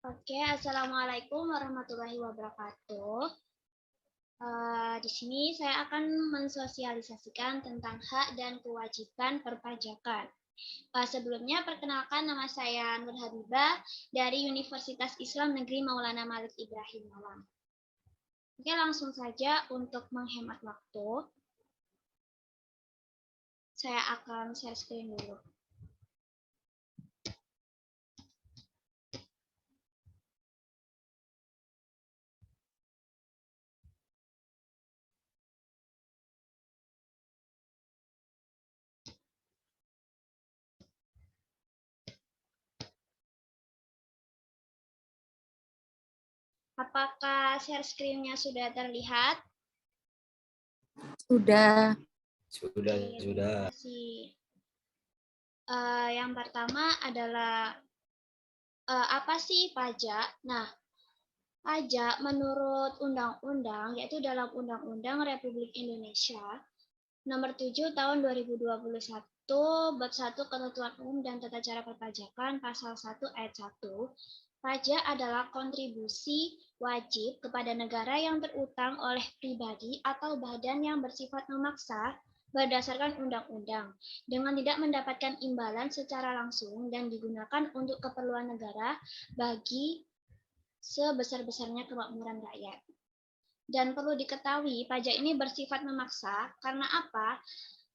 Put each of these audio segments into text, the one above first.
Oke, Assalamualaikum warahmatullahi wabarakatuh. Di sini saya akan mensosialisasikan tentang hak dan kewajiban perpajakan. Sebelumnya, perkenalkan nama saya Nur Habibah dari Universitas Islam Negeri Maulana Malik Ibrahim Malang. Oke, langsung saja untuk menghemat waktu. Saya akan share screen dulu. Apakah share screen-nya sudah terlihat? Sudah. Oke, terima kasih. Yang pertama adalah apa sih pajak? Nah, pajak menurut undang-undang, yaitu dalam Undang-Undang Republik Indonesia Nomor 7 Tahun 2021 Bab 1 Ketentuan Umum dan Tata Cara Perpajakan Pasal 1 Ayat 1, pajak adalah kontribusi wajib kepada negara yang terutang oleh pribadi atau badan yang bersifat memaksa berdasarkan undang-undang dengan tidak mendapatkan imbalan secara langsung dan digunakan untuk keperluan negara bagi sebesar-besarnya kemakmuran rakyat. Dan perlu diketahui, pajak ini bersifat memaksa karena apa?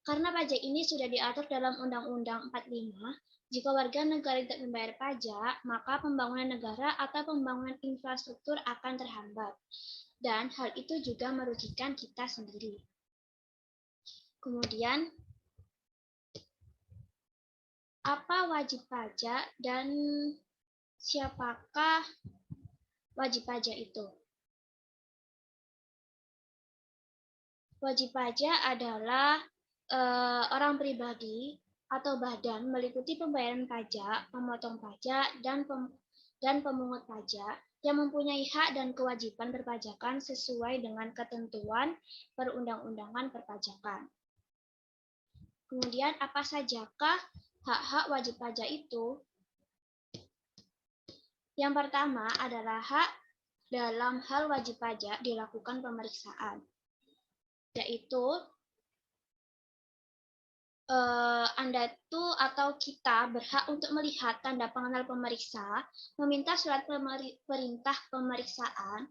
Karena pajak ini sudah diatur dalam Undang-Undang 45, jika warga negara tidak membayar pajak, maka pembangunan negara atau pembangunan infrastruktur akan terhambat. Dan hal itu juga merugikan kita sendiri. Kemudian, apa wajib pajak dan siapakah wajib pajak itu? Wajib pajak adalah orang pribadi atau badan meliputi pembayaran pajak, pemotong pajak, dan pemungut pajak yang mempunyai hak dan kewajiban perpajakan sesuai dengan ketentuan perundang-undangan perpajakan. Kemudian, apa sajakah hak-hak wajib pajak itu? Yang pertama adalah hak dalam hal wajib pajak dilakukan pemeriksaan, yaitu Anda tuh atau kita berhak untuk melihat tanda pengenal pemeriksa, meminta surat perintah pemeriksaan,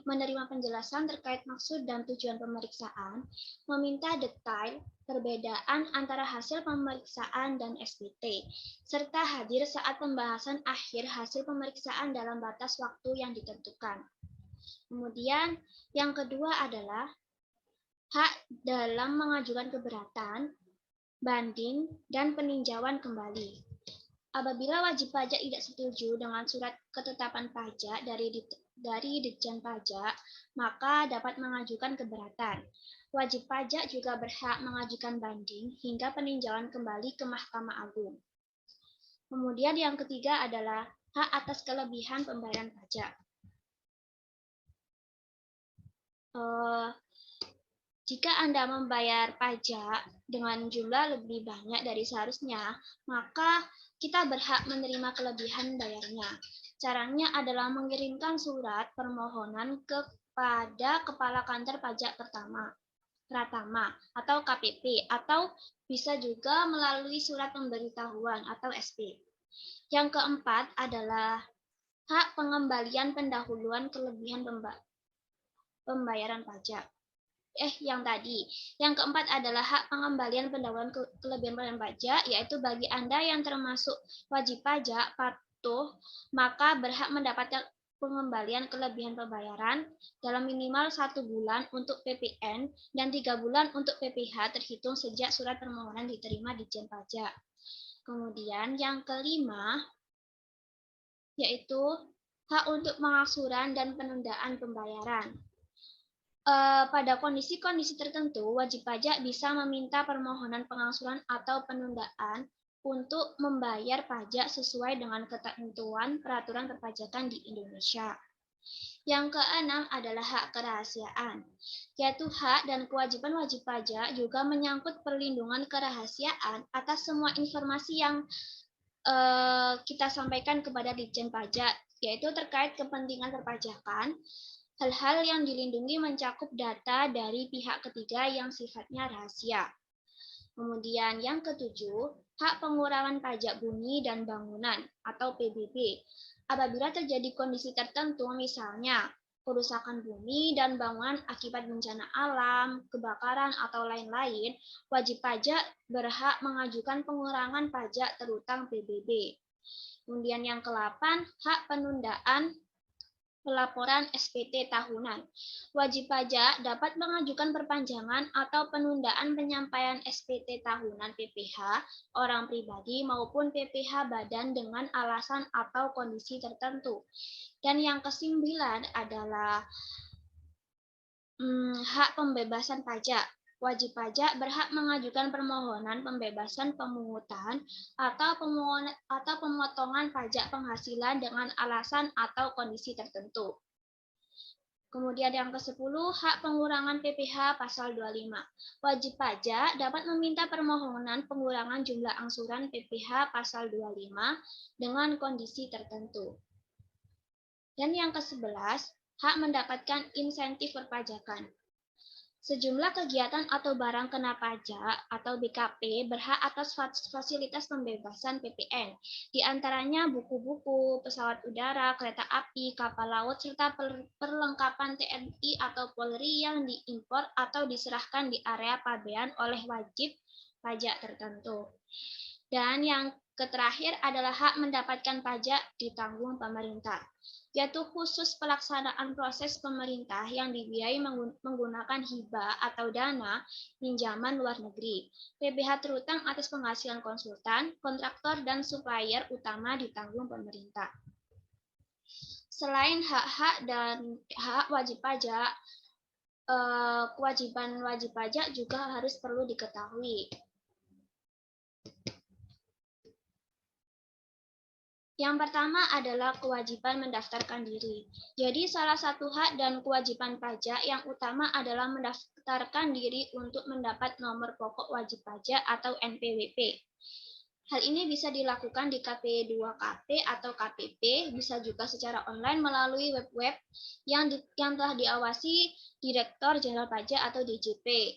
menerima penjelasan terkait maksud dan tujuan pemeriksaan, meminta detail perbedaan antara hasil pemeriksaan dan SPT, serta hadir saat pembahasan akhir hasil pemeriksaan dalam batas waktu yang ditentukan. Kemudian yang kedua adalah hak dalam mengajukan keberatan, banding, dan peninjauan kembali. Apabila wajib pajak tidak setuju dengan surat ketetapan pajak dari Ditjen Pajak, maka dapat mengajukan keberatan. Wajib pajak juga berhak mengajukan banding hingga peninjauan kembali ke Mahkamah Agung. Kemudian yang ketiga adalah hak atas kelebihan pembayaran pajak. Jika Anda membayar pajak dengan jumlah lebih banyak dari seharusnya, maka kita berhak menerima kelebihan bayarnya. Caranya adalah mengirimkan surat permohonan kepada Kepala Kantor Pajak Pratama atau KPP, atau bisa juga melalui surat pemberitahuan atau SP. Yang keempat adalah hak pengembalian pendahuluan kelebihan pembayaran pajak. Yang keempat adalah hak pengembalian pendahuluan kelebihan pembayaran pajak, yaitu bagi Anda yang termasuk wajib pajak patuh, maka berhak mendapatkan pengembalian kelebihan pembayaran dalam minimal 1 bulan untuk PPN dan 3 bulan untuk PPH terhitung sejak surat permohonan diterima di Ditjen Pajak. Kemudian yang kelima, yaitu hak untuk pengaksuran dan penundaan pembayaran. Pada kondisi-kondisi tertentu, wajib pajak bisa meminta permohonan pengaksuran atau penundaan untuk membayar pajak sesuai dengan ketentuan peraturan perpajakan di Indonesia. Yang keenam adalah hak kerahasiaan, yaitu hak dan kewajiban wajib pajak juga menyangkut perlindungan kerahasiaan atas semua informasi yang kita sampaikan kepada Ditjen Pajak, yaitu terkait kepentingan perpajakan. Hal-hal yang dilindungi mencakup data dari pihak ketiga yang sifatnya rahasia. Kemudian yang ketujuh, hak pengurangan pajak bumi dan bangunan atau PBB. Apabila terjadi kondisi tertentu, misalnya kerusakan bumi dan bangunan akibat bencana alam, kebakaran, atau lain-lain, wajib pajak berhak mengajukan pengurangan pajak terutang PBB. Kemudian yang ke-8, hak penundaan pelaporan SPT tahunan. Wajib pajak dapat mengajukan perpanjangan atau penundaan penyampaian SPT tahunan PPh orang pribadi maupun PPh badan dengan alasan atau kondisi tertentu. Dan yang ke-9 adalah hak pembebasan pajak. Wajib pajak berhak mengajukan permohonan pembebasan pemungutan atau pemotongan pajak penghasilan dengan alasan atau kondisi tertentu. Kemudian yang ke-10, hak pengurangan PPh pasal 25. Wajib pajak dapat meminta permohonan pengurangan jumlah angsuran PPh pasal 25 dengan kondisi tertentu. Dan yang ke-11, hak mendapatkan insentif perpajakan. Sejumlah kegiatan atau barang kena pajak atau BKP berhak atas fasilitas pembebasan PPN, di antaranya buku-buku, pesawat udara, kereta api, kapal laut, serta perlengkapan TNI atau Polri yang diimpor atau diserahkan di area pabean oleh wajib pajak tertentu. Dan yang terakhir adalah hak mendapatkan pajak ditanggung pemerintah, yaitu khusus pelaksanaan proses pemerintah yang dibiayai menggunakan hibah atau dana pinjaman luar negeri. PPh terutang atas penghasilan konsultan, kontraktor, dan supplier utama ditanggung pemerintah. Selain hak-hak dan hak wajib pajak, kewajiban wajib pajak juga harus perlu diketahui. Yang pertama adalah kewajiban mendaftarkan diri. Jadi salah satu hak dan kewajiban pajak yang utama adalah mendaftarkan diri untuk mendapat nomor pokok wajib pajak atau NPWP. Hal ini bisa dilakukan di KP2KP atau KPP, bisa juga secara online melalui web yang telah diawasi Direktur Jenderal Pajak atau DJP.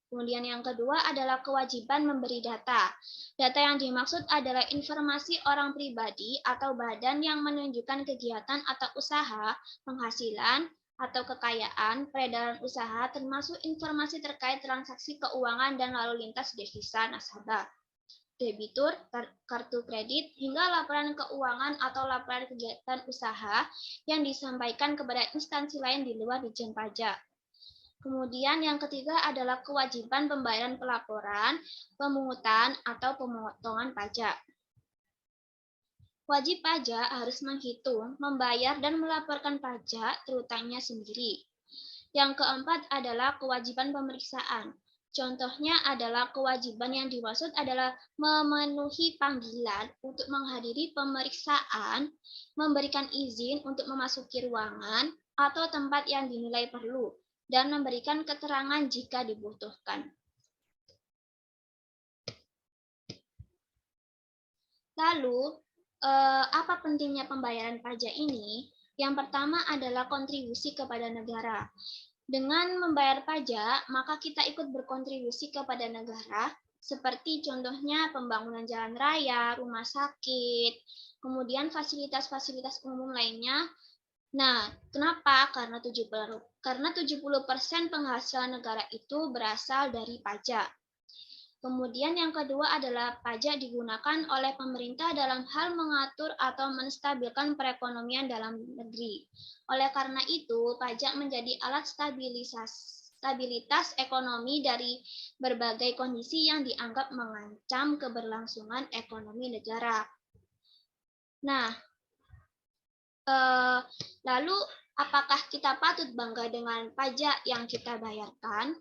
Kemudian yang kedua adalah kewajiban memberi data. Data yang dimaksud adalah informasi orang pribadi atau badan yang menunjukkan kegiatan atau usaha, penghasilan, atau kekayaan, peredaran usaha, termasuk informasi terkait transaksi keuangan dan lalu lintas devisa nasabah, debitur, kartu kredit, hingga laporan keuangan atau laporan kegiatan usaha yang disampaikan kepada instansi lain di luar Ditjen Pajak. Kemudian yang ketiga adalah kewajiban pembayaran pelaporan, pemungutan, atau pemotongan pajak. Wajib pajak harus menghitung, membayar, dan melaporkan pajak terutangnya sendiri. Yang keempat adalah kewajiban pemeriksaan. Contohnya adalah kewajiban yang dimaksud adalah memenuhi panggilan untuk menghadiri pemeriksaan, memberikan izin untuk memasuki ruangan atau tempat yang dinilai perlu, dan memberikan keterangan jika dibutuhkan. Lalu, apa pentingnya pembayaran pajak ini? Yang pertama adalah kontribusi kepada negara. Dengan membayar pajak, maka kita ikut berkontribusi kepada negara, seperti contohnya pembangunan jalan raya, rumah sakit, kemudian fasilitas-fasilitas umum lainnya. Nah, kenapa? Karena 70% penghasilan negara itu berasal dari pajak. Kemudian yang kedua adalah pajak digunakan oleh pemerintah dalam hal mengatur atau menstabilkan perekonomian dalam negeri. Oleh karena itu, pajak menjadi alat stabilitas ekonomi dari berbagai kondisi yang dianggap mengancam keberlangsungan ekonomi negara. Nah, lalu apakah kita patut bangga dengan pajak yang kita bayarkan?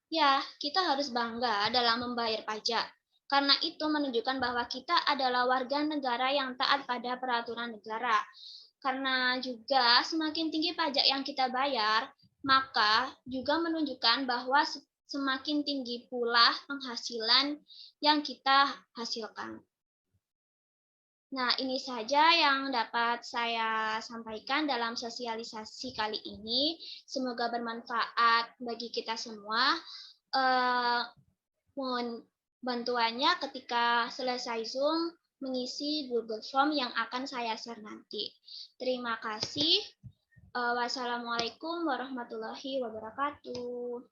Ya, kita harus bangga dalam membayar pajak. Karena itu menunjukkan bahwa kita adalah warga negara yang taat pada peraturan negara. Karena juga semakin tinggi pajak yang kita bayar, maka juga menunjukkan bahwa semakin tinggi pula penghasilan yang kita hasilkan. Nah, ini saja yang dapat saya sampaikan dalam sosialisasi kali ini. Semoga bermanfaat bagi kita semua. Mohon bantuannya ketika selesai Zoom mengisi Google Form yang akan saya share nanti. Terima kasih. Wassalamualaikum warahmatullahi wabarakatuh.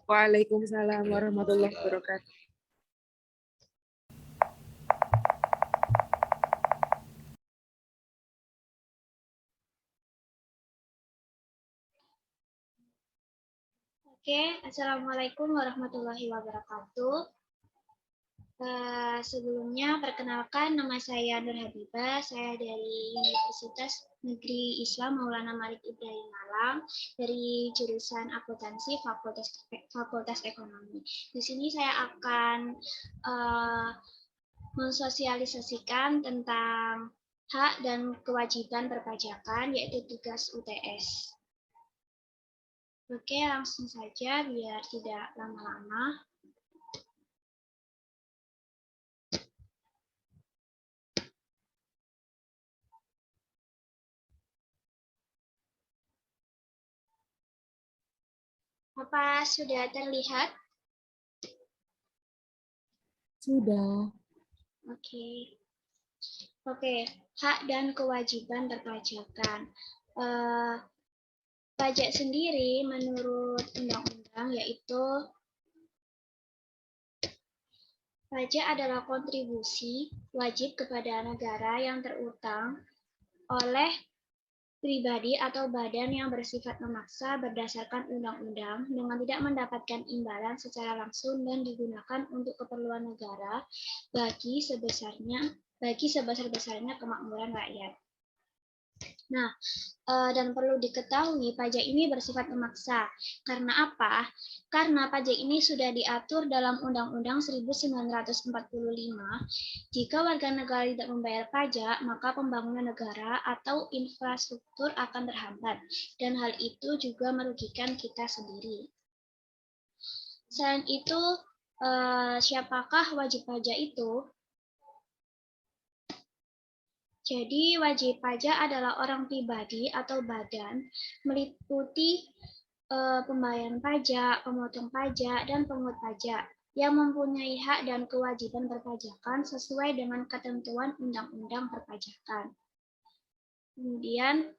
Waalaikumsalam warahmatullahi wabarakatuh. Oke, Assalamualaikum warahmatullahi wabarakatuh. Sebelumnya, perkenalkan nama saya Nur Habibah, saya dari Universitas Negeri Islam Maulana Malik Ibrahim Malang, dari jurusan akuntansi Fakultas Ekonomi. Di sini saya akan mensosialisasikan tentang hak dan kewajiban perpajakan, yaitu tugas UTS. Oke, langsung saja biar tidak lama-lama. Apa sudah terlihat? Sudah. Oke, hak dan kewajiban perpajakan. Pajak sendiri menurut undang-undang yaitu pajak adalah kontribusi wajib kepada negara yang terutang oleh pribadi atau badan yang bersifat memaksa berdasarkan undang-undang dengan tidak mendapatkan imbalan secara langsung dan digunakan untuk keperluan negara bagi sebesar-besarnya kemakmuran rakyat. Nah, dan perlu diketahui pajak ini bersifat memaksa. Karena apa? Karena pajak ini sudah diatur dalam Undang-Undang 1945. Jika warga negara tidak membayar pajak, maka pembangunan negara atau infrastruktur akan terhambat. Dan hal itu juga merugikan kita sendiri. Selain itu, siapakah wajib pajak itu? Jadi, wajib pajak adalah orang pribadi atau badan, meliputi pembayaran pajak, pemotong pajak, dan pemungut pajak, yang mempunyai hak dan kewajiban perpajakan sesuai dengan ketentuan Undang-Undang Perpajakan. Kemudian,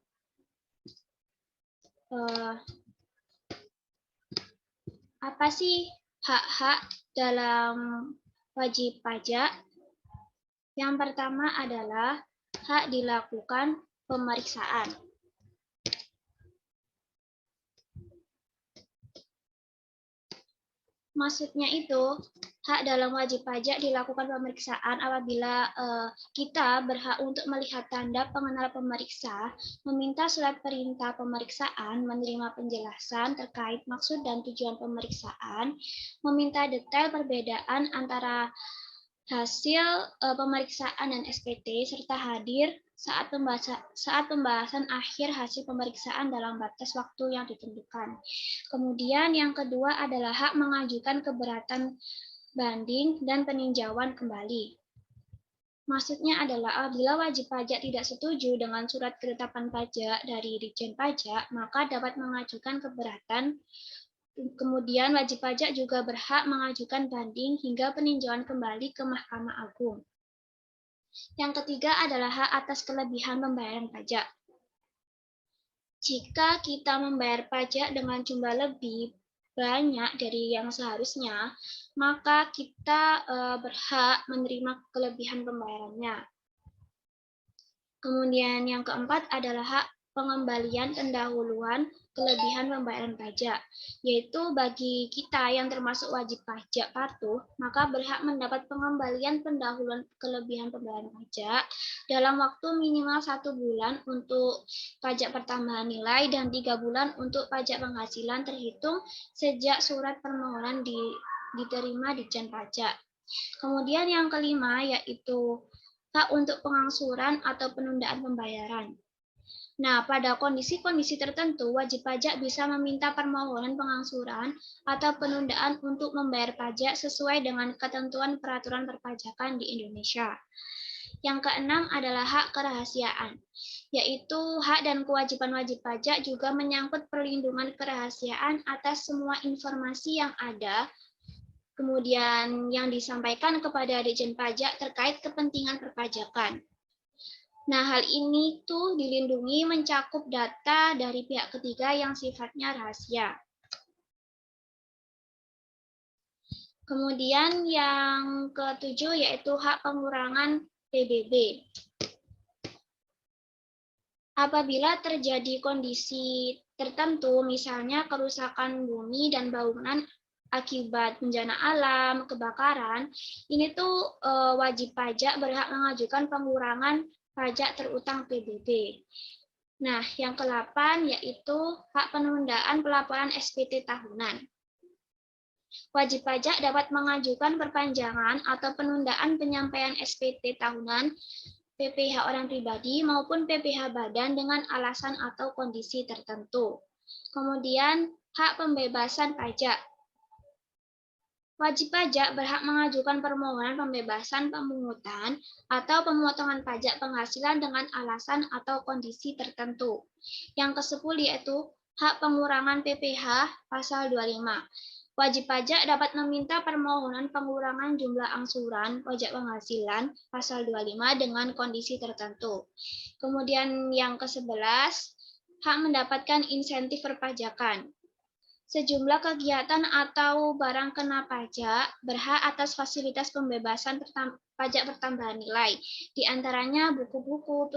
apa sih hak-hak dalam wajib pajak? Yang pertama adalah hak dilakukan pemeriksaan. Maksudnya itu, hak dalam wajib pajak dilakukan pemeriksaan apabila kita berhak untuk melihat tanda pengenal pemeriksa, meminta surat perintah pemeriksaan, menerima penjelasan terkait maksud dan tujuan pemeriksaan, meminta detail perbedaan antara hasil pemeriksaan dan SPT, serta hadir saat pembahasan akhir hasil pemeriksaan dalam batas waktu yang ditentukan. Kemudian yang kedua adalah hak mengajukan keberatan banding dan peninjauan kembali. Maksudnya adalah apabila wajib pajak tidak setuju dengan surat ketetapan pajak dari Ditjen Pajak, maka dapat mengajukan keberatan. Kemudian wajib pajak juga berhak mengajukan banding hingga peninjauan kembali ke Mahkamah Agung. Yang ketiga adalah hak atas kelebihan pembayaran pajak. Jika kita membayar pajak dengan jumlah lebih banyak dari yang seharusnya, maka kita berhak menerima kelebihan pembayarannya. Kemudian yang keempat adalah hak pengembalian pendahuluan kelebihan pembayaran pajak, yaitu bagi kita yang termasuk wajib pajak patuh, maka berhak mendapat pengembalian pendahuluan kelebihan pembayaran pajak dalam waktu minimal 1 bulan untuk pajak pertambahan nilai dan 3 bulan untuk pajak penghasilan terhitung sejak surat permohonan diterima Ditjen Pajak. Kemudian yang kelima yaitu hak untuk pengangsuran atau penundaan pembayaran. Nah, pada kondisi-kondisi tertentu, wajib pajak bisa meminta permohonan pengangsuran atau penundaan untuk membayar pajak sesuai dengan ketentuan peraturan perpajakan di Indonesia. Yang keenam adalah hak kerahasiaan, yaitu hak dan kewajiban wajib pajak juga menyangkut perlindungan kerahasiaan atas semua informasi yang ada, kemudian yang disampaikan kepada Ditjen Pajak terkait kepentingan perpajakan. Nah, hal ini tuh dilindungi mencakup data dari pihak ketiga yang sifatnya rahasia. Kemudian yang ketujuh yaitu hak pengurangan PBB. Apabila terjadi kondisi tertentu, misalnya kerusakan bumi dan bangunan akibat bencana alam, kebakaran, ini tuh wajib pajak berhak mengajukan pengurangan pajak terutang PBB. Nah, yang ke-8 yaitu hak penundaan pelaporan SPT tahunan. Wajib pajak dapat mengajukan perpanjangan atau penundaan penyampaian SPT tahunan, PPh orang pribadi maupun PPh badan dengan alasan atau kondisi tertentu. Kemudian, hak pembebasan pajak. Wajib pajak berhak mengajukan permohonan pembebasan pemungutan atau pemotongan pajak penghasilan dengan alasan atau kondisi tertentu. Yang ke-10 yaitu hak pengurangan PPh pasal 25. Wajib pajak dapat meminta permohonan pengurangan jumlah angsuran pajak penghasilan pasal 25 dengan kondisi tertentu. Kemudian yang ke-11, hak mendapatkan insentif perpajakan. Sejumlah kegiatan atau barang kena pajak berhak atas fasilitas pembebasan pajak pertambahan nilai. Di antaranya buku-buku,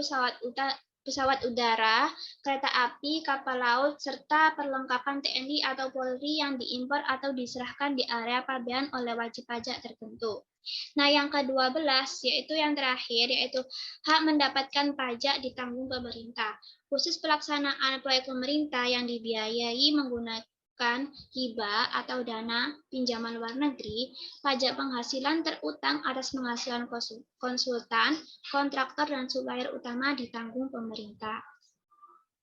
pesawat udara, kereta api, kapal laut, serta perlengkapan TNI atau Polri yang diimpor atau diserahkan di area pabean oleh wajib pajak tertentu. Nah, yang ke-12 yaitu yang terakhir yaitu hak mendapatkan pajak ditanggung pemerintah. Khusus pelaksanaan proyek pemerintah yang dibiayai menggunakan hibah atau dana pinjaman luar negeri, pajak penghasilan terutang atas penghasilan konsultan, kontraktor, dan supplier utama ditanggung pemerintah.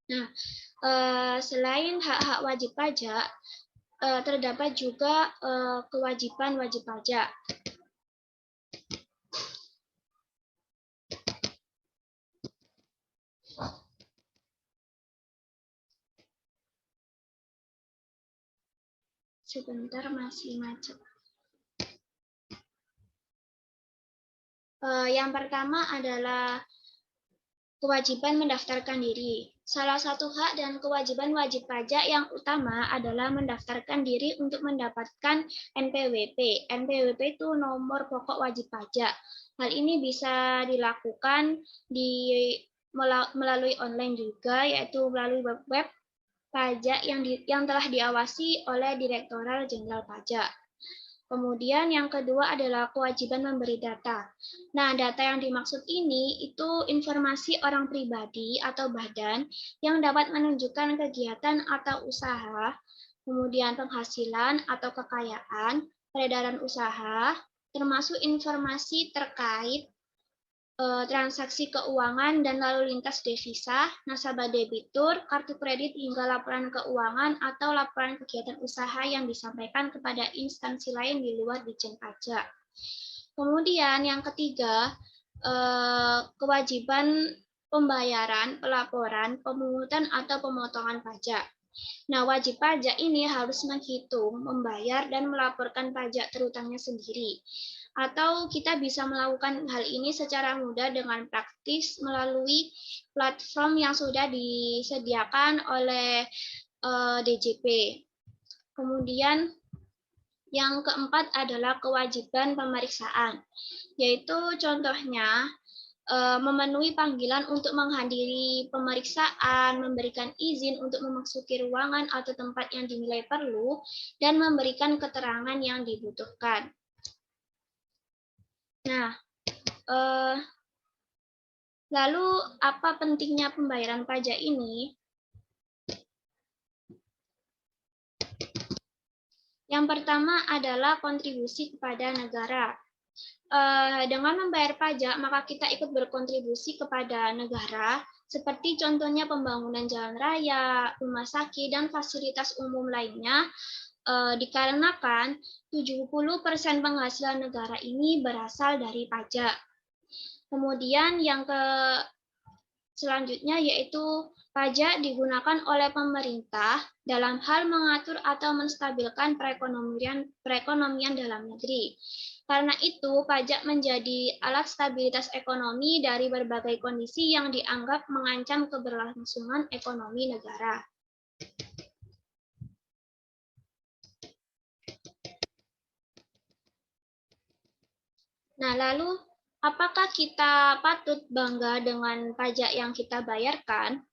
Nah, selain hak-hak wajib pajak, terdapat juga kewajiban wajib pajak. Sebentar, masih macet. Yang pertama adalah kewajiban mendaftarkan diri. Salah satu hak dan kewajiban wajib pajak yang utama adalah mendaftarkan diri untuk mendapatkan NPWP. NPWP itu nomor pokok wajib pajak. Hal ini bisa dilakukan melalui online juga, yaitu melalui web pajak yang telah diawasi oleh Direktorat Jenderal Pajak. Kemudian yang kedua adalah kewajiban memberi data. Nah, data yang dimaksud ini itu informasi orang pribadi atau badan yang dapat menunjukkan kegiatan atau usaha, kemudian penghasilan atau kekayaan, peredaran usaha, termasuk informasi terkait transaksi keuangan dan lalu lintas devisa, nasabah debitur, kartu kredit hingga laporan keuangan atau laporan kegiatan usaha yang disampaikan kepada instansi lain di luar Ditjen Pajak. Kemudian yang ketiga, kewajiban pembayaran, pelaporan, pemungutan atau pemotongan pajak. Nah, wajib pajak ini harus menghitung, membayar, dan melaporkan pajak terutangnya sendiri. Atau kita bisa melakukan hal ini secara mudah dengan praktis melalui platform yang sudah disediakan oleh DJP. Kemudian yang keempat adalah kewajiban pemeriksaan, yaitu contohnya memenuhi panggilan untuk menghadiri pemeriksaan, memberikan izin untuk memasuki ruangan atau tempat yang dinilai perlu, dan memberikan keterangan yang dibutuhkan. Nah, lalu apa pentingnya pembayaran pajak ini? Yang pertama adalah kontribusi kepada negara. Dengan membayar pajak, maka kita ikut berkontribusi kepada negara seperti contohnya pembangunan jalan raya, rumah sakit, dan fasilitas umum lainnya, dikarenakan 70% penghasilan negara ini berasal dari pajak. Kemudian yang selanjutnya yaitu pajak digunakan oleh pemerintah dalam hal mengatur atau menstabilkan perekonomian dalam negeri. Karena itu, pajak menjadi alat stabilitas ekonomi dari berbagai kondisi yang dianggap mengancam keberlangsungan ekonomi negara. Nah, lalu apakah kita patut bangga dengan pajak yang kita bayarkan?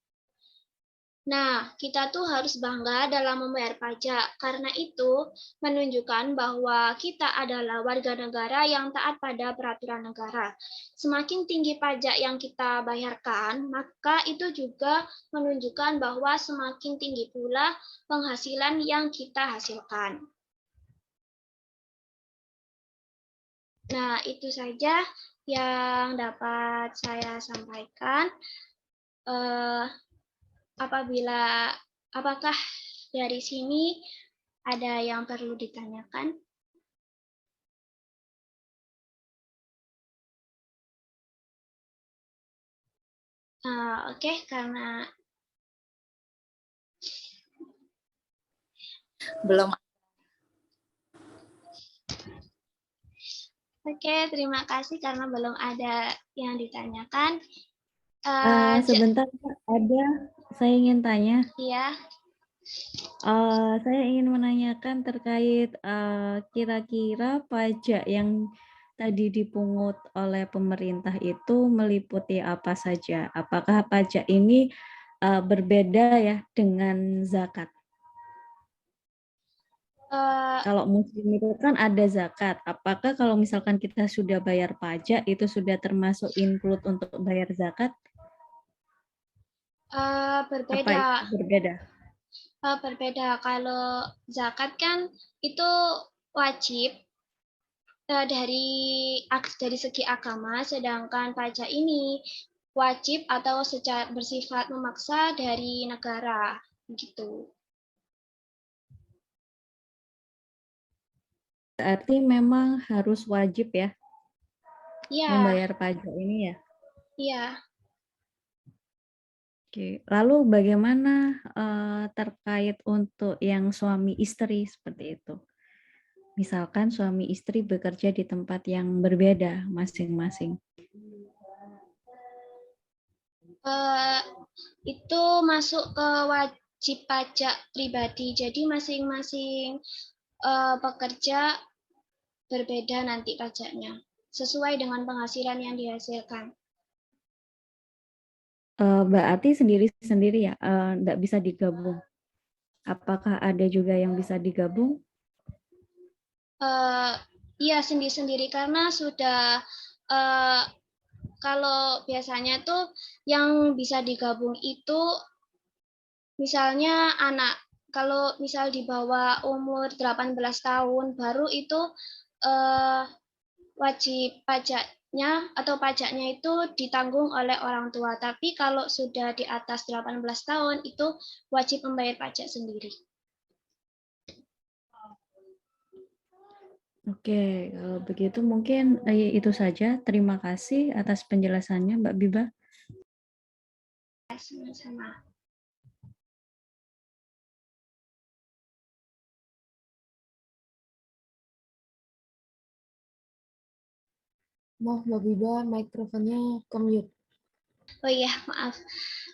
Nah, kita tuh harus bangga dalam membayar pajak. Karena itu, menunjukkan bahwa kita adalah warga negara yang taat pada peraturan negara. Semakin tinggi pajak yang kita bayarkan, maka itu juga menunjukkan bahwa semakin tinggi pula penghasilan yang kita hasilkan. Nah, itu saja yang dapat saya sampaikan. Apakah dari sini ada yang perlu ditanyakan? Oke, karena Belum. Oke, terima kasih karena belum ada yang ditanyakan. Sebentar, Pak. Saya ingin tanya. Iya. Saya ingin menanyakan terkait kira-kira pajak yang tadi dipungut oleh pemerintah itu meliputi apa saja? Apakah pajak ini berbeda ya dengan zakat? Kalau muslim itu kan ada zakat. Apakah kalau misalkan kita sudah bayar pajak itu sudah termasuk include untuk bayar zakat? Berbeda. Apa berbeda? Berbeda. Kalau zakat kan itu wajib dari segi agama, sedangkan pajak ini wajib atau secara bersifat memaksa dari negara, gitu. Berarti memang harus wajib ya membayar Iya. pajak ini ya? Iya. Oke. Lalu bagaimana terkait untuk yang suami istri seperti itu? Misalkan suami istri bekerja di tempat yang berbeda masing-masing. Itu masuk ke wajib pajak pribadi. Jadi masing-masing pekerja berbeda nanti pajaknya, sesuai dengan penghasilan yang dihasilkan. Berarti sendiri-sendiri ya, enggak bisa digabung. Apakah ada juga yang bisa digabung? Iya, sendiri-sendiri karena sudah kalau biasanya tuh yang bisa digabung itu misalnya anak, kalau misal di bawah umur 18 tahun baru itu wajib pajaknya atau pajaknya itu ditanggung oleh orang tua. Tapi kalau sudah di atas 18 tahun itu wajib membayar pajak sendiri. Oke, kalau begitu mungkin itu saja. Terima kasih atas penjelasannya, Mbak Biba. Sama-sama. Maaf Mbak Biba, mikrofonnya ke-mute. Oh iya, maaf.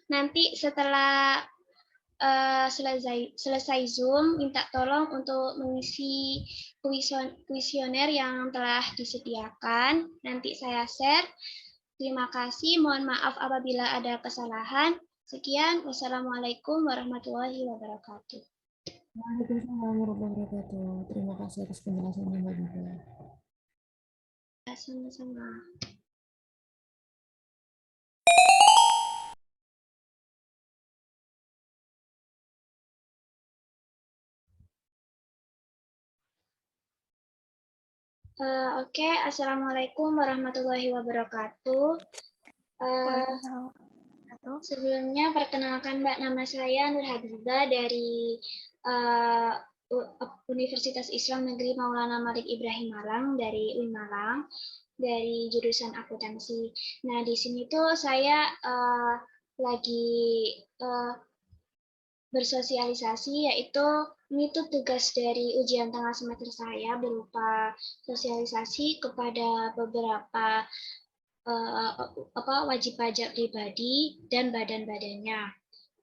Nanti setelah selesai Zoom, minta tolong untuk mengisi kuesioner yang telah disediakan. Nanti saya share. Terima kasih. Mohon maaf apabila ada kesalahan. Sekian. Wassalamualaikum warahmatullahi wabarakatuh. Waalaikumsalam warahmatullahi wabarakatuh. Terima kasih atas penjelasannya Mbak Biba. Sama-sama. Oke, Assalamualaikum warahmatullahi wabarakatuh. Sebelumnya perkenalkan Mbak, nama saya Nur Habibah dari Universitas Islam Negeri Maulana Malik Ibrahim Malang dari UIN Malang, dari jurusan akuntansi. Nah, di sini tuh saya lagi bersosialisasi, yaitu ini tuh tugas dari ujian tengah semester saya berupa sosialisasi kepada beberapa wajib pajak pribadi dan badan-badannya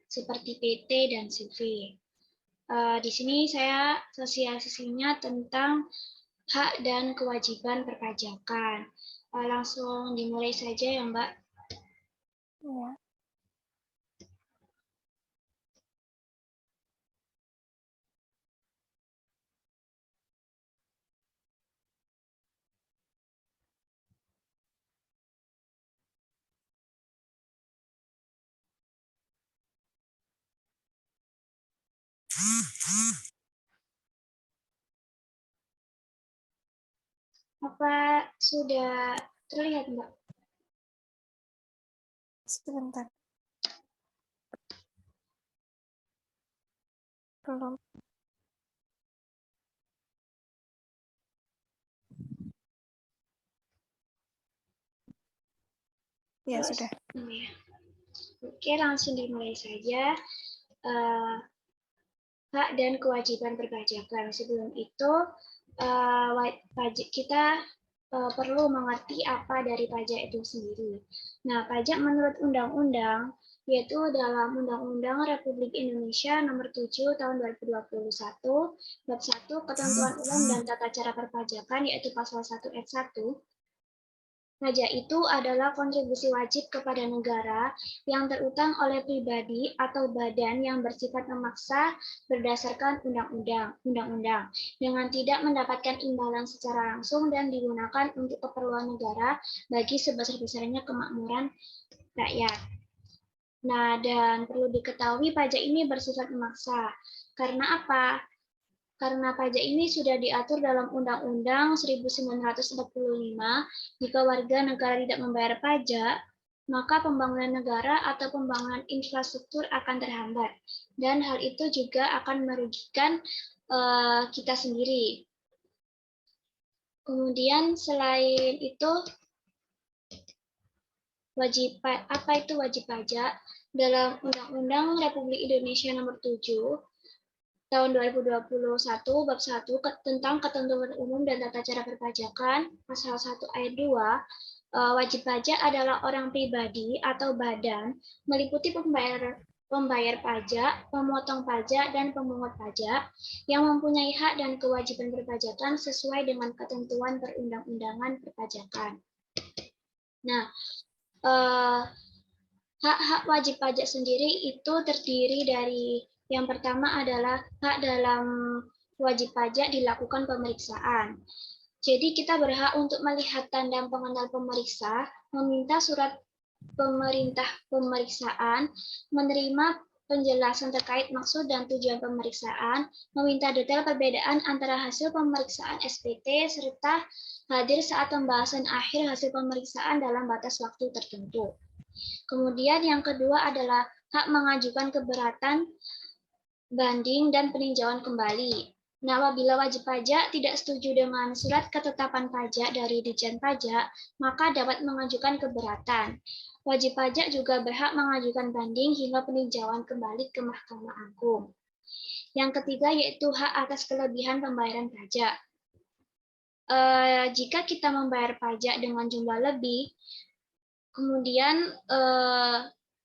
seperti PT dan CV. Di sini saya sosialisasinya tentang hak dan kewajiban perpajakan. Langsung dimulai saja ya, Mbak. Ya. Apa sudah terlihat, Mbak? Sebentar. Belum. Ya, sudah. Oke, langsung dimulai saja. Hak dan kewajiban perpajakan. Sebelum itu, kita perlu mengerti apa dari pajak itu sendiri. Nah, pajak menurut undang-undang, yaitu dalam Undang-Undang Republik Indonesia Nomor 7 Tahun 2021, Bab 1 Ketentuan Umum dan Tata Cara Perpajakan, yaitu Pasal 1 Ayat 1, pajak itu adalah kontribusi wajib kepada negara yang terutang oleh pribadi atau badan yang bersifat memaksa berdasarkan undang-undang dengan tidak mendapatkan imbalan secara langsung dan digunakan untuk keperluan negara bagi sebesar-besarnya kemakmuran rakyat. Nah, dan perlu diketahui pajak ini bersifat memaksa. Karena apa? Karena pajak ini sudah diatur dalam Undang-Undang 1945, jika warga negara tidak membayar pajak, maka pembangunan negara atau pembangunan infrastruktur akan terhambat. Dan hal itu juga akan merugikan kita sendiri. Kemudian selain itu, apa itu wajib pajak? Dalam Undang-Undang Republik Indonesia Nomor 7 Tahun 2021, Bab 1 tentang Ketentuan Umum dan Tata Cara Perpajakan, Pasal 1 Ayat 2, wajib pajak adalah orang pribadi atau badan, meliputi pembayar pajak, pemotong pajak, dan pemungut pajak, yang mempunyai hak dan kewajiban perpajakan sesuai dengan ketentuan perundang-undangan perpajakan. Nah, hak-hak wajib pajak sendiri itu terdiri dari yang pertama adalah hak dalam wajib pajak dilakukan pemeriksaan. Jadi kita berhak untuk melihat tanda pengenal pemeriksa, meminta surat pemerintah pemeriksaan, menerima penjelasan terkait maksud dan tujuan pemeriksaan, meminta detail perbedaan antara hasil pemeriksaan SPT, serta hadir saat pembahasan akhir hasil pemeriksaan dalam batas waktu tertentu. Kemudian yang kedua adalah hak mengajukan keberatan, banding, dan peninjauan kembali. Nah, apabila wajib pajak tidak setuju dengan surat ketetapan pajak dari Ditjen Pajak, maka dapat mengajukan keberatan. Wajib pajak juga berhak mengajukan banding hingga peninjauan kembali ke Mahkamah Agung. Yang ketiga yaitu hak atas kelebihan pembayaran pajak. Jika kita membayar pajak dengan jumlah lebih, kemudian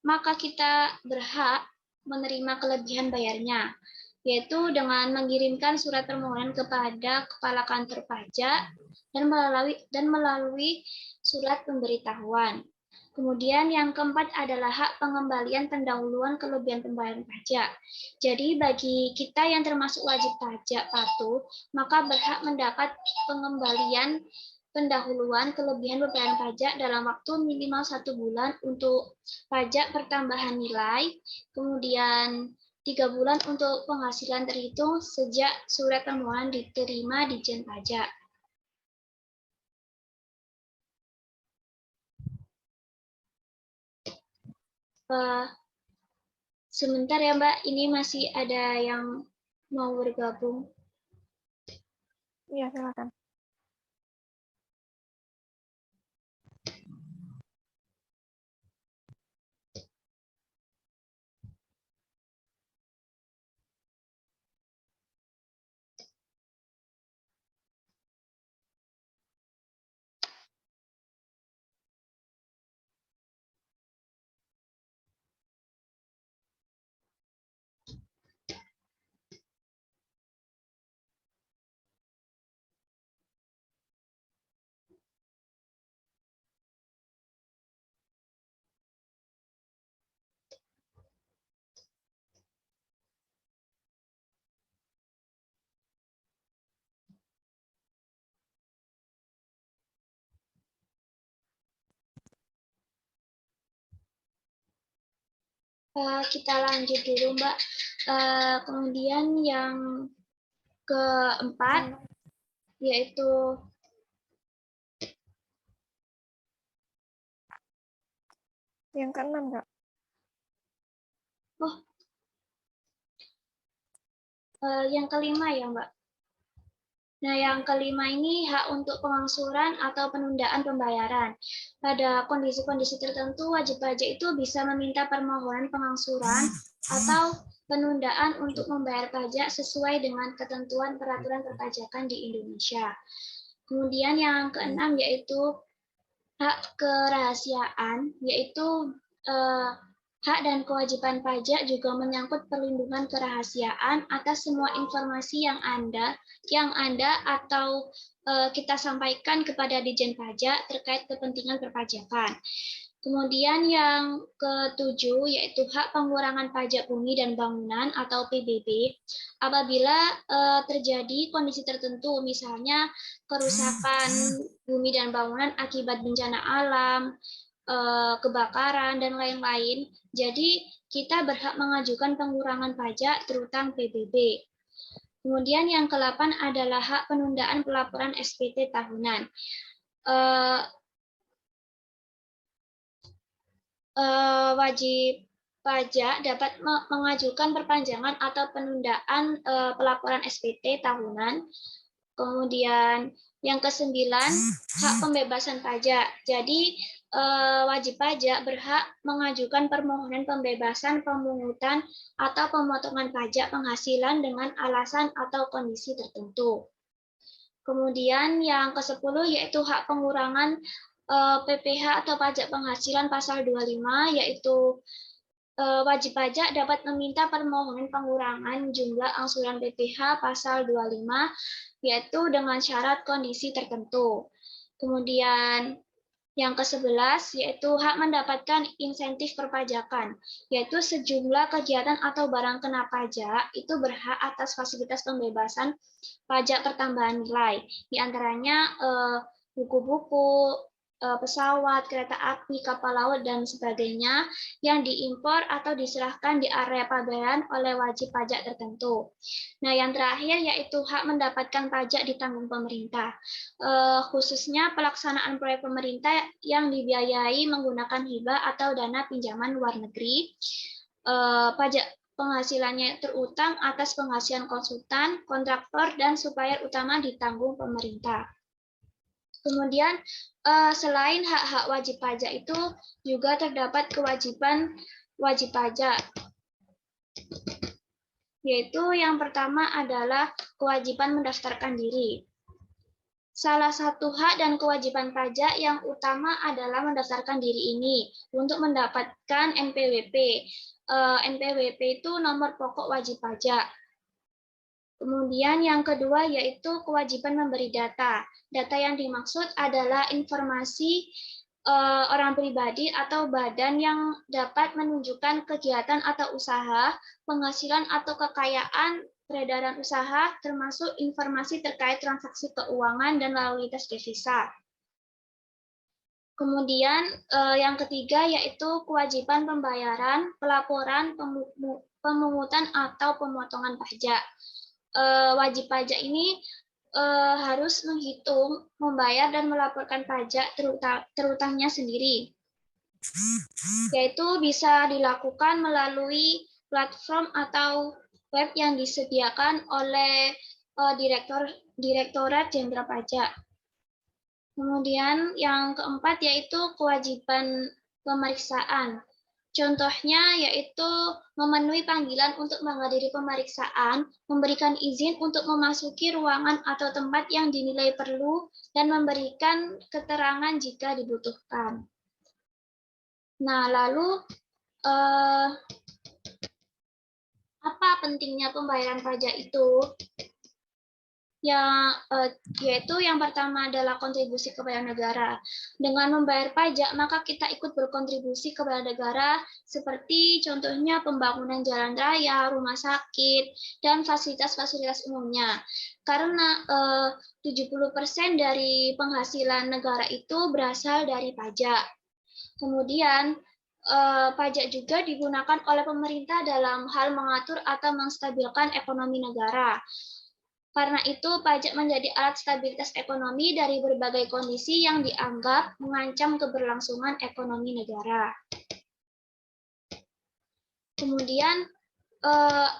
maka kita berhak menerima kelebihan bayarnya, yaitu dengan mengirimkan surat permohonan kepada Kepala Kantor Pajak dan melalui surat pemberitahuan. Kemudian yang keempat adalah hak pengembalian pendahuluan kelebihan pembayaran pajak. Jadi bagi kita yang termasuk wajib pajak patuh, maka berhak mendapat pengembalian pendahuluan kelebihan pembayaran pajak dalam waktu minimal 1 bulan untuk pajak pertambahan nilai, kemudian 3 bulan untuk penghasilan terhitung sejak surat permohonan diterima di Ditjen Pajak. Eh, sebentar ya Mbak, ini masih ada yang mau bergabung. Iya, silakan. Kita lanjut dulu Mbak. Kemudian yang keempat yaitu Yang keenam, Kak. yang kelima ya Mbak. Nah, yang kelima ini hak untuk pengangsuran atau penundaan pembayaran. Pada kondisi-kondisi tertentu, wajib pajak itu bisa meminta permohonan pengangsuran atau penundaan untuk membayar pajak sesuai dengan ketentuan peraturan perpajakan di Indonesia. Kemudian yang keenam yaitu hak kerahasiaan, yaitu hak dan kewajiban pajak juga menyangkut perlindungan kerahasiaan atas semua informasi yang Anda atau kita sampaikan kepada Ditjen Pajak terkait kepentingan perpajakan. Kemudian yang ketujuh yaitu hak pengurangan pajak bumi dan bangunan atau PBB apabila terjadi kondisi tertentu, misalnya kerusakan bumi dan bangunan akibat bencana alam, kebakaran, dan lain-lain. Jadi kita berhak mengajukan pengurangan pajak terutang PBB. Kemudian yang ke-8 adalah hak penundaan pelaporan SPT tahunan. Wajib pajak dapat mengajukan perpanjangan atau penundaan pelaporan SPT tahunan. Kemudian yang ke-9, hak pembebasan pajak. Jadi wajib pajak berhak mengajukan permohonan pembebasan pemungutan atau pemotongan pajak penghasilan dengan alasan atau kondisi tertentu. Kemudian yang ke-10 yaitu hak pengurangan PPh atau pajak penghasilan pasal 25, yaitu wajib pajak dapat meminta permohonan pengurangan jumlah angsuran PPh pasal 25, yaitu dengan syarat kondisi tertentu. Kemudian yang ke-11 yaitu hak mendapatkan insentif perpajakan, yaitu sejumlah kegiatan atau barang kena pajak itu berhak atas fasilitas pembebasan pajak pertambahan nilai, diantaranya buku-buku, pesawat, kereta api, kapal laut, dan sebagainya yang diimpor atau diserahkan di area pabean oleh wajib pajak tertentu. Nah, yang terakhir yaitu hak mendapatkan pajak ditanggung pemerintah, khususnya pelaksanaan proyek pemerintah yang dibiayai menggunakan hibah atau dana pinjaman luar negeri. Pajak penghasilannya terutang atas penghasilan konsultan, kontraktor, dan supplier utama ditanggung pemerintah. Kemudian selain hak-hak wajib pajak itu juga terdapat kewajiban wajib pajak, yaitu yang pertama adalah kewajiban mendaftarkan diri. Salah satu hak dan kewajiban pajak yang utama adalah mendaftarkan diri ini untuk mendapatkan NPWP. NPWP itu nomor pokok wajib pajak. Kemudian yang kedua yaitu kewajiban memberi data. Data yang dimaksud adalah informasi orang pribadi atau badan yang dapat menunjukkan kegiatan atau usaha, penghasilan atau kekayaan, peredaran usaha, termasuk informasi terkait transaksi keuangan dan lalu lintas devisa. Kemudian yang ketiga yaitu kewajiban pembayaran, pelaporan, pemungutan atau pemotongan pajak. Wajib pajak ini harus menghitung, membayar, dan melaporkan pajak terutangnya sendiri. yaitu bisa dilakukan melalui platform atau web yang disediakan oleh Direktorat Jenderal Pajak. Kemudian yang keempat yaitu kewajiban pemeriksaan. Contohnya yaitu memenuhi panggilan untuk menghadiri pemeriksaan, memberikan izin untuk memasuki ruangan atau tempat yang dinilai perlu, dan memberikan keterangan jika dibutuhkan. Nah, lalu apa pentingnya pembayaran pajak itu? Yaitu yang pertama adalah kontribusi kepada negara. Dengan membayar pajak, maka kita ikut berkontribusi kepada negara, seperti contohnya pembangunan jalan raya, rumah sakit, dan fasilitas-fasilitas umumnya. Karena 70% dari penghasilan negara itu berasal dari pajak. Kemudian, pajak juga digunakan oleh pemerintah dalam hal mengatur atau menstabilkan ekonomi negara. Karena itu, pajak menjadi alat stabilitas ekonomi dari berbagai kondisi yang dianggap mengancam keberlangsungan ekonomi negara. Kemudian,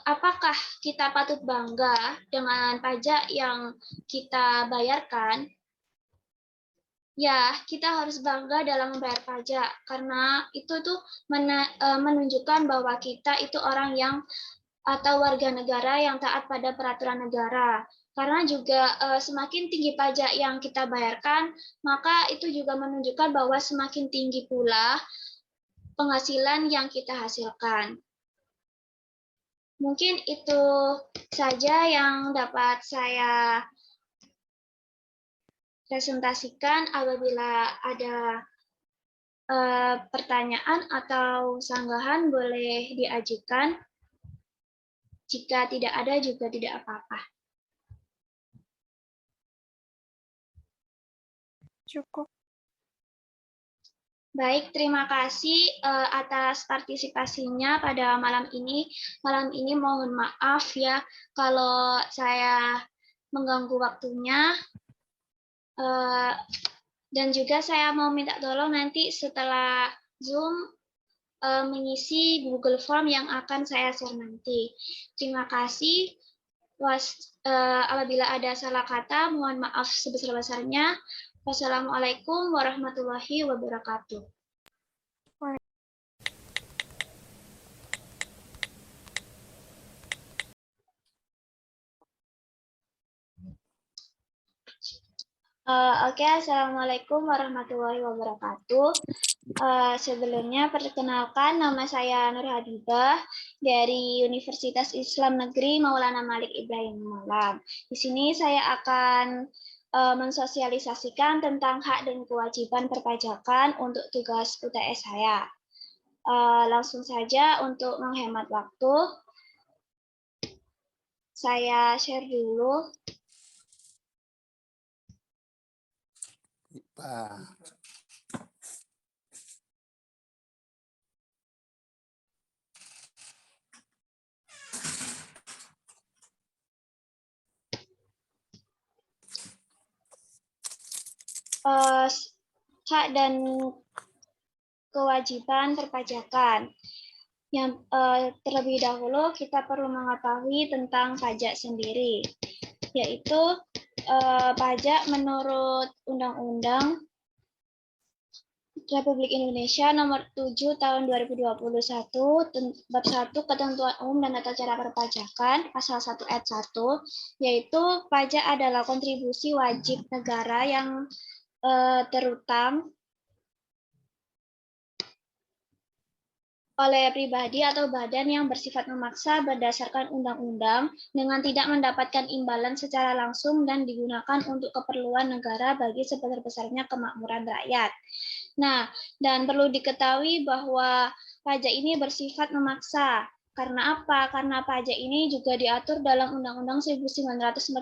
apakah kita patut bangga dengan pajak yang kita bayarkan? Ya, kita harus bangga dalam membayar pajak, karena itu tuh menunjukkan bahwa kita itu orang yang atau warga negara yang taat pada peraturan negara. Karena juga semakin tinggi pajak yang kita bayarkan, maka itu juga menunjukkan bahwa semakin tinggi pula penghasilan yang kita hasilkan. Mungkin itu saja yang dapat saya presentasikan. Apabila ada pertanyaan atau sanggahan boleh diajukan. Jika tidak ada juga tidak apa-apa. Cukup. Baik, terima kasih atas partisipasinya pada malam ini. Malam ini mohon maaf ya kalau saya mengganggu waktunya. Dan juga saya mau minta tolong nanti setelah Zoom mengisi Google Form yang akan saya share nanti. Terima kasih. Apabila ada salah kata, mohon maaf sebesar-besarnya. Wassalamualaikum warahmatullahi wabarakatuh. Oke, Assalamualaikum warahmatullahi wabarakatuh. Sebelumnya perkenalkan, nama saya Nur Hadibah dari Universitas Islam Negeri Maulana Malik Ibrahim Malang. Di sini saya akan mensosialisasikan tentang hak dan kewajiban perpajakan untuk tugas UTS saya. Langsung saja untuk menghemat waktu, saya share dulu. Hak dan kewajiban perpajakan. Yang terlebih dahulu kita perlu mengetahui tentang pajak sendiri, yaitu pajak menurut Undang-Undang Republik Indonesia Nomor 7 Tahun 2021 Bab 1 Ketentuan Umum dan Tata Cara Perpajakan Pasal 1 Ayat 1, yaitu pajak adalah kontribusi wajib negara yang terutang oleh pribadi atau badan yang bersifat memaksa berdasarkan undang-undang dengan tidak mendapatkan imbalan secara langsung dan digunakan untuk keperluan negara bagi sebesar-besarnya kemakmuran rakyat. Nah, dan perlu diketahui bahwa pajak ini bersifat memaksa. Karena apa? Karena pajak ini juga diatur dalam Undang-Undang 1945.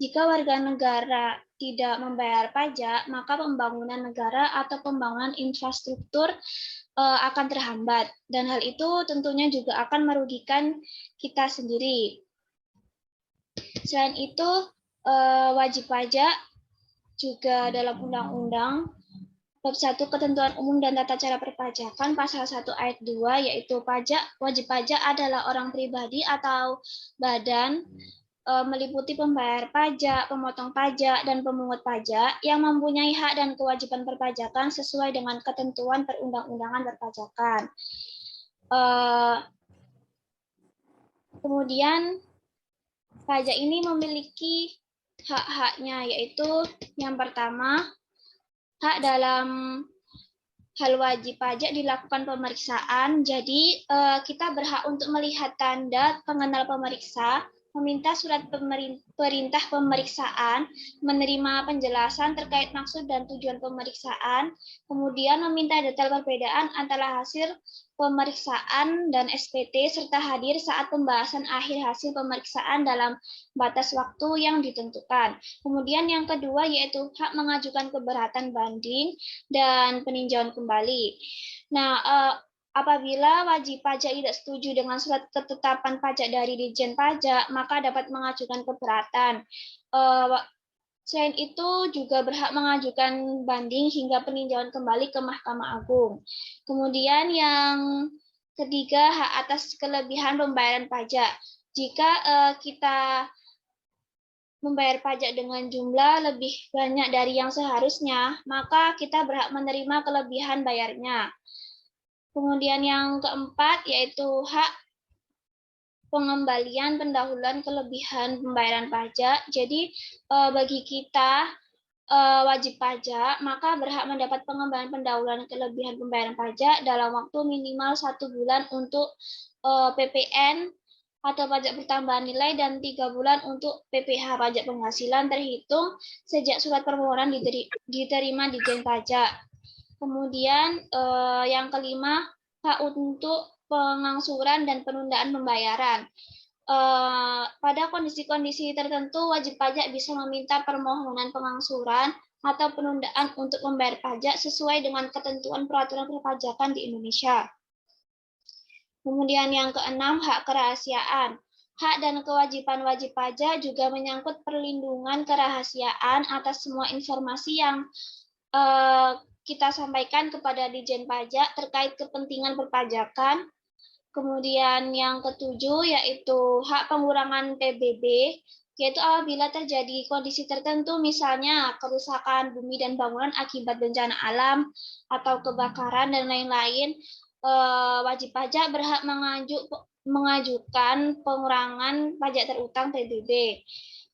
Jika warga negara tidak membayar pajak, maka pembangunan negara atau pembangunan infrastruktur akan terhambat. Dan hal itu tentunya juga akan merugikan kita sendiri. Selain itu, wajib pajak juga dalam undang-undang Bab 1 Ketentuan Umum dan Tata Cara Perpajakan pasal 1 ayat 2 yaitu wajib pajak adalah orang pribadi atau badan meliputi pembayar pajak, pemotong pajak, dan pemungut pajak yang mempunyai hak dan kewajiban perpajakan sesuai dengan ketentuan perundang-undangan perpajakan. Kemudian pajak ini memiliki hak-haknya, yaitu yang pertama, hak dalam hal wajib pajak dilakukan pemeriksaan. Jadi kita berhak untuk melihat tanda pengenal pemeriksa, meminta surat perintah pemeriksaan, menerima penjelasan terkait maksud dan tujuan pemeriksaan, kemudian meminta detail perbedaan antara hasil pemeriksaan dan SPT, serta hadir saat pembahasan akhir hasil pemeriksaan dalam batas waktu yang ditentukan. Kemudian yang kedua yaitu hak mengajukan keberatan banding dan peninjauan kembali. Nah, apabila wajib pajak tidak setuju dengan surat ketetapan pajak dari Ditjen Pajak, maka dapat mengajukan keberatan. Selain itu juga berhak mengajukan banding hingga peninjauan kembali ke Mahkamah Agung. Kemudian yang ketiga, hak atas kelebihan pembayaran pajak. Jika kita membayar pajak dengan jumlah lebih banyak dari yang seharusnya, maka kita berhak menerima kelebihan bayarnya. Kemudian yang keempat yaitu hak pengembalian pendahuluan kelebihan pembayaran pajak. Jadi bagi kita wajib pajak, maka berhak mendapat pengembalian pendahuluan kelebihan pembayaran pajak dalam waktu minimal 1 bulan untuk PPN atau pajak pertambahan nilai dan 3 bulan untuk PPh pajak penghasilan terhitung sejak surat permohonan diterima di Ditjen Pajak. Kemudian yang kelima, hak untuk pengangsuran dan penundaan pembayaran. Pada kondisi-kondisi tertentu, wajib pajak bisa meminta permohonan pengangsuran atau penundaan untuk membayar pajak sesuai dengan ketentuan peraturan perpajakan di Indonesia. Kemudian yang keenam, hak kerahasiaan. Hak dan kewajiban wajib pajak juga menyangkut perlindungan kerahasiaan atas semua informasi yang kita sampaikan kepada Ditjen Pajak terkait kepentingan perpajakan. Kemudian yang ketujuh yaitu hak pengurangan PBB, yaitu apabila terjadi kondisi tertentu, misalnya kerusakan bumi dan bangunan akibat bencana alam atau kebakaran dan lain-lain, wajib pajak berhak mengajukan pengurangan pajak terutang PBB.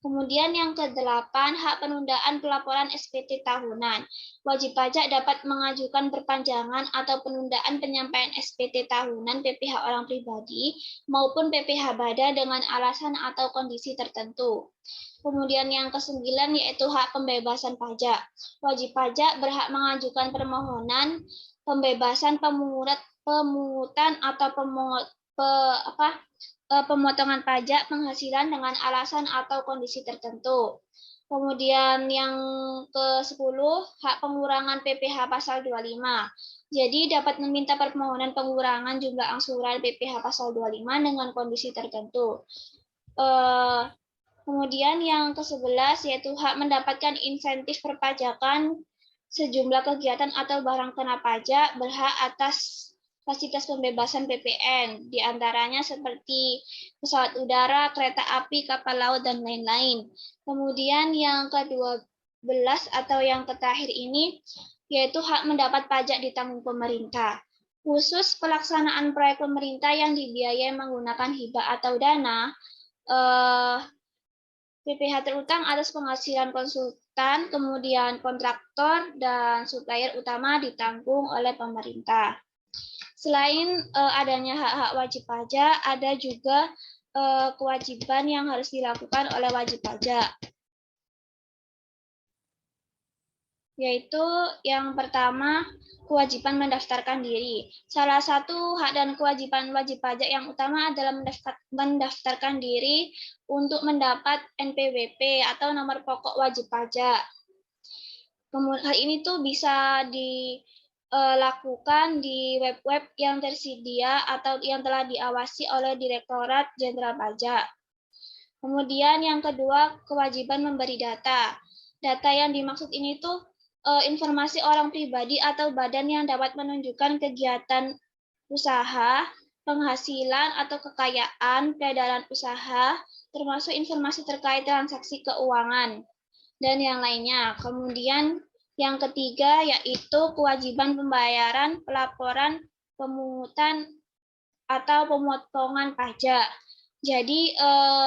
Kemudian yang kedelapan, hak penundaan pelaporan SPT tahunan. Wajib pajak dapat mengajukan perpanjangan atau penundaan penyampaian SPT tahunan PPh orang pribadi maupun PPh Bada dengan alasan atau kondisi tertentu. Kemudian yang kesembilan yaitu hak pembebasan pajak. Wajib pajak berhak mengajukan permohonan pembebasan pemungutan atau pemotongan pajak penghasilan dengan alasan atau kondisi tertentu. Kemudian yang ke-10, hak pengurangan PPh pasal 25. Jadi dapat meminta permohonan pengurangan jumlah angsuran PPh pasal 25 dengan kondisi tertentu. Kemudian yang ke-11 yaitu hak mendapatkan insentif perpajakan sejumlah kegiatan atau barang kena pajak berhak atas fasilitas pembebasan PPN, diantaranya seperti pesawat udara, kereta api, kapal laut, dan lain-lain. Kemudian yang ke-12 atau yang terakhir ini, yaitu hak mendapat pajak ditanggung pemerintah. Khusus pelaksanaan proyek pemerintah yang dibiayai menggunakan hibah atau dana, PPh terutang atas penghasilan konsultan, kemudian kontraktor, dan supplier utama ditanggung oleh pemerintah. Selain adanya hak-hak wajib pajak, ada juga kewajiban yang harus dilakukan oleh wajib pajak. Yaitu yang pertama, kewajiban mendaftarkan diri. Salah satu hak dan kewajiban wajib pajak yang utama adalah mendaftarkan diri untuk mendapat NPWP atau nomor pokok wajib pajak. Kemudian hal ini tuh bisa dilakukan di web-web yang tersedia atau yang telah diawasi oleh Direktorat Jenderal Pajak. Kemudian yang kedua, kewajiban memberi data. Data yang dimaksud ini tuh informasi orang pribadi atau badan yang dapat menunjukkan kegiatan usaha, penghasilan atau kekayaan, peredaran usaha, termasuk informasi terkait transaksi keuangan, dan yang lainnya. Kemudian yang ketiga yaitu kewajiban pembayaran, pelaporan, pemungutan, atau pemotongan pajak. Jadi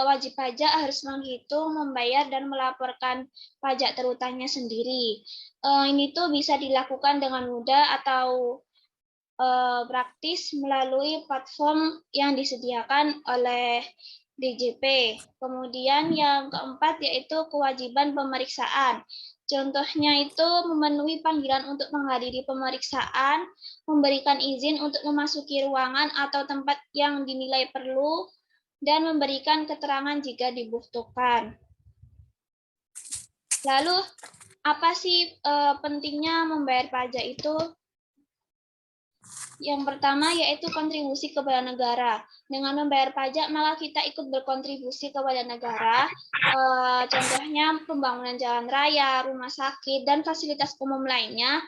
wajib pajak harus menghitung, membayar, dan melaporkan pajak terutangnya sendiri. Ini tuh bisa dilakukan dengan mudah atau praktis melalui platform yang disediakan oleh DJP. Kemudian yang keempat yaitu kewajiban pemeriksaan. Contohnya itu memenuhi panggilan untuk menghadiri pemeriksaan, memberikan izin untuk memasuki ruangan atau tempat yang dinilai perlu, dan memberikan keterangan jika dibutuhkan. Lalu, apa sih pentingnya membayar pajak itu? Yang pertama yaitu kontribusi kepada negara. Dengan membayar pajak, maka kita ikut berkontribusi kepada negara. Contohnya pembangunan jalan raya, rumah sakit, dan fasilitas umum lainnya.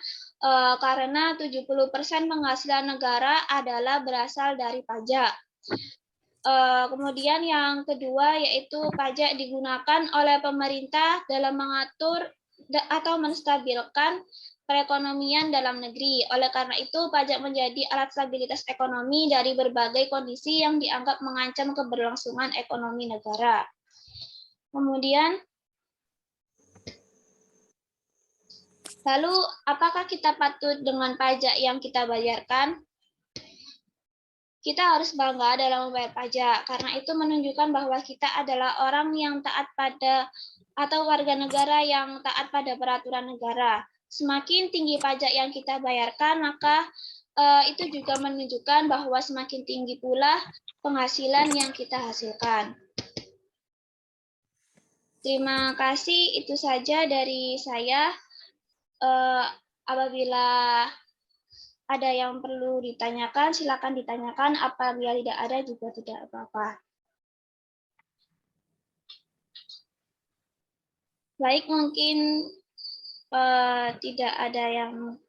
Karena 70% penghasilan negara adalah berasal dari pajak. Kemudian yang kedua yaitu pajak digunakan oleh pemerintah dalam mengatur atau menstabilkan perekonomian dalam negeri. Oleh karena itu, pajak menjadi alat stabilitas ekonomi dari berbagai kondisi yang dianggap mengancam keberlangsungan ekonomi negara. Kemudian, lalu apakah kita patut dengan pajak yang kita bayarkan? Kita harus bangga dalam membayar pajak, karena itu menunjukkan bahwa kita adalah orang yang taat pada atau warga negara yang taat pada peraturan negara. Semakin tinggi pajak yang kita bayarkan, maka itu juga menunjukkan bahwa semakin tinggi pula penghasilan yang kita hasilkan. Terima kasih, itu saja dari saya. Apabila ada yang perlu ditanyakan, silakan ditanyakan. Apabila tidak ada juga tidak apa-apa. Baik, mungkin tidak ada yang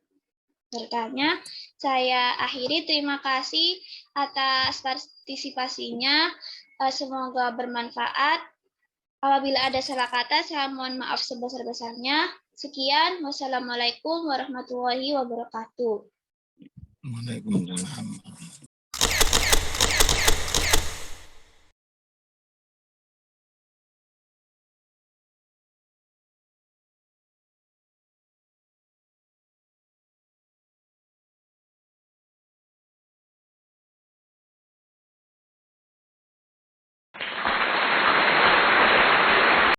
bertanya. Saya akhiri. Terima kasih atas partisipasinya. Semoga bermanfaat. Apabila ada salah kata, saya mohon maaf sebesar-besarnya. Sekian. Wassalamualaikum warahmatullahi wabarakatuh. Waalaikumsalam.